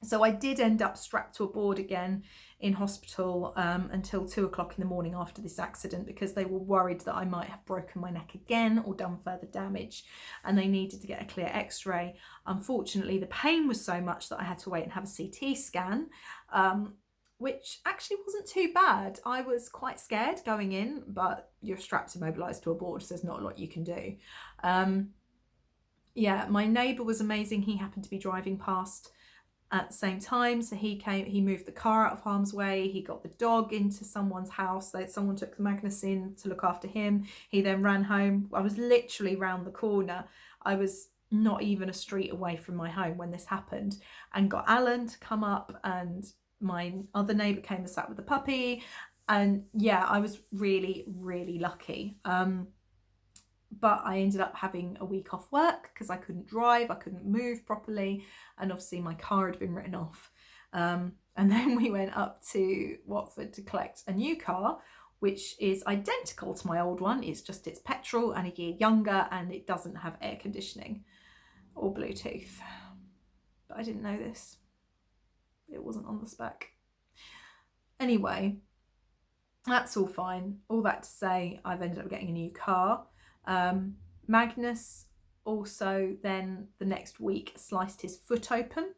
So I did end up strapped to a board again in hospital until 2 o'clock in the morning after this accident, because they were worried that I might have broken my neck again or done further damage, and they needed to get a clear x-ray. Unfortunately, the pain was so much that I had to wait and have a CT scan, which actually wasn't too bad. I was quite scared going in, but you're strapped immobilised to a board, so there's not a lot you can do. Yeah, my neighbour was amazing. He happened to be driving past at the same time, so he moved the car out of harm's way. He got the dog into someone's house, so someone took Magnus in to look after him. He then ran home. I was literally round the corner. I was not even a street away from my home when this happened, and got Alan to come up, and my other neighbour came and sat with the puppy, and yeah, I was really, really lucky. But I ended up having a week off work because I couldn't drive, I couldn't move properly, and obviously my car had been written off. And then we went up to Watford to collect a new car, which is identical to my old one. It's petrol and a year younger, and it doesn't have air conditioning or Bluetooth. But I didn't know this. It wasn't on the spec. Anyway, that's all fine. All that to say, I've ended up getting a new car. Magnus also then the next week sliced his foot open.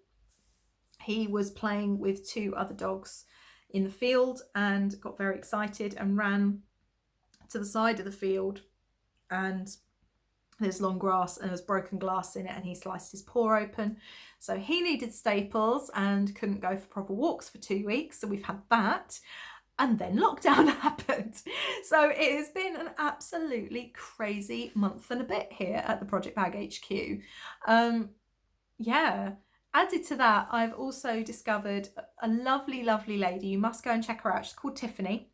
He was playing with 2 other dogs in the field and got very excited and ran to the side of the field, and there's long grass and there's broken glass in it, and he sliced his paw open. So he needed staples and couldn't go for proper walks for 2 weeks. So we've had that. And then lockdown happened. So it has been an absolutely crazy month and a bit here at the Project Bag HQ. Yeah. Added to that, I've also discovered a lovely, lovely lady. You must go and check her out. She's called Tiffany.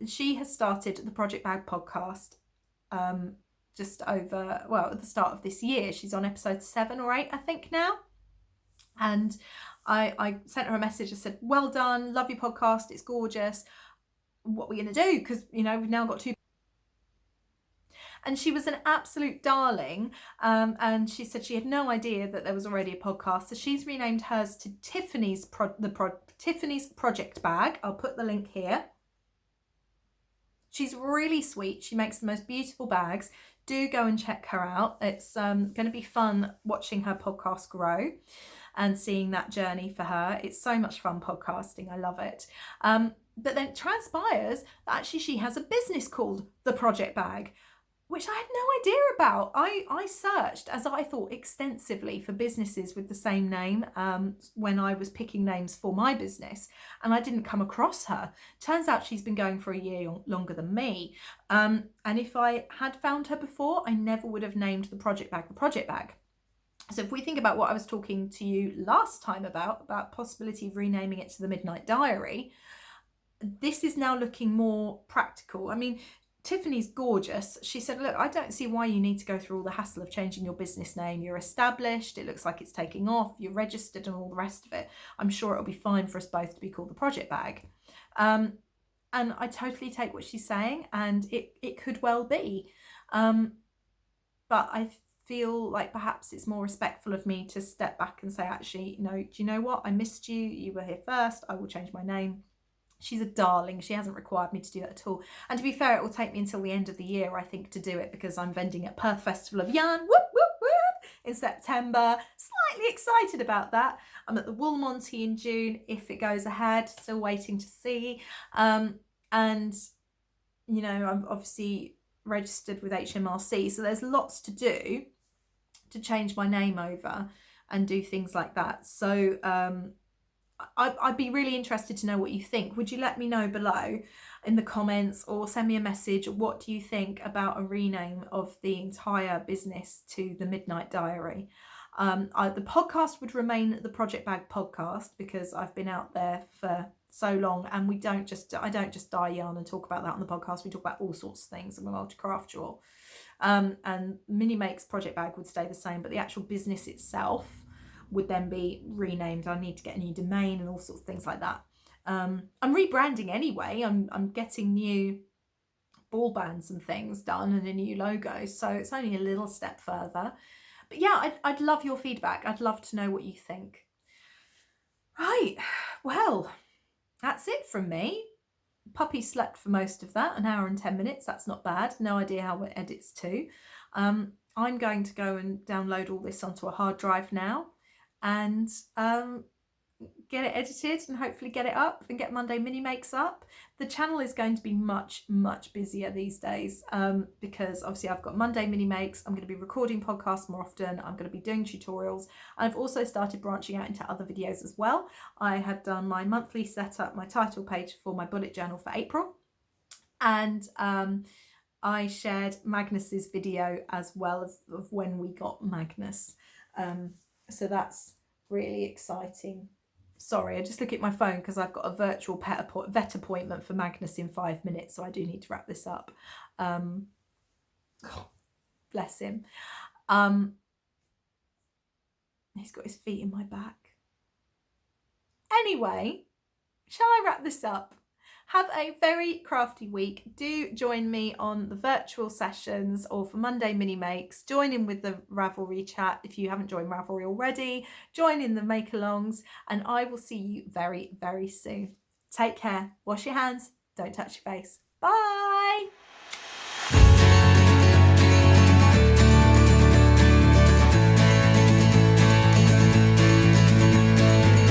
She has started the Project Bag podcast just over, well, at the start of this year. She's on episode 7 or 8, I think now. And I sent her a message. I said, well done, love your podcast, it's gorgeous. What are we going to do? Because, you know, we've now got 2. And she was an absolute darling. And she said she had no idea that there was already a podcast. So she's renamed hers to Tiffany's Tiffany's Project Bag. I'll put the link here. She's really sweet. She makes the most beautiful bags. Do go and check her out. It's going to be fun watching her podcast grow and seeing that journey for her. It's so much fun podcasting. I love it. But then it transpires that actually she has a business called The Project Bag, which I had no idea about. I searched, as I thought, extensively for businesses with the same name when I was picking names for my business, and I didn't come across her. Turns out she's been going for a year longer than me. And if I had found her before, I never would have named the Project Bag the Project Bag. So if we think about what I was talking to you last time about possibility of renaming it to the Midnight Diary, this is now looking more practical. I mean, Tiffany's gorgeous. She said, look, I don't see why you need to go through all the hassle of changing your business name. You're established. It looks like it's taking off. You're registered and all the rest of it. I'm sure it'll be fine for us both to be called the Project Bag. And I totally take what she's saying, and it could well be. But I feel like perhaps it's more respectful of me to step back and say, actually, no, do you know what? I missed you. You were here first. I will change my name. She's a darling. She hasn't required me to do that at all. And to be fair, it will take me until the end of the year, I think, to do it, because I'm vending at Perth Festival of Yarn, whoop, whoop, whoop, in September. Slightly excited about that. I'm at the Woolmonty in June, if it goes ahead. Still waiting to see. And, you know, I'm obviously registered with HMRC. So there's lots to do to change my name over and do things like that. So, I'd be really interested to know what you think. Would you let me know below in the comments, or send me a message? What do you think about a rename of the entire business to the Midnight Diary? The podcast would remain the Project Bag Podcast, because I've been out there for so long, and I don't just dye yarn and talk about that on the podcast. We talk about all sorts of things, and we're multi-craftual. And Mini Makes Project Bag would stay the same, but the actual business itself would then be renamed. I need to get a new domain and all sorts of things like that. I'm rebranding anyway. I'm getting new ball bands and things done, and a new logo, so it's only a little step further. But yeah, I'd love your feedback. I'd love to know what you think. Right, well, that's it from me. Puppy slept for most of that, 1 hour and 10 minutes. That's not bad. No idea how it edits to. I'm going to go and download all this onto a hard drive now, and get it edited and hopefully get it up and get Monday Mini Makes up. The channel is going to be much busier these days, because obviously I've got Monday Mini Makes. I'm going to be recording podcasts more often. I'm going to be doing tutorials. I've also started branching out into other videos as well. I have done my monthly setup, my title page for my bullet journal for April, and I shared Magnus's video as well of when we got Magnus. So that's really exciting. Sorry, I just look at my phone because I've got a virtual vet appointment for Magnus in 5 minutes, so I do need to wrap this up. Bless him. He's got his feet in my back. Anyway, shall I wrap this up? Have a very crafty week. Do join me on the virtual sessions, or for Monday Mini Makes. Join in with the Ravelry chat if you haven't joined Ravelry already. Join in the make-alongs, and I will see you very soon. Take care. Wash your hands. Don't touch your face. Bye.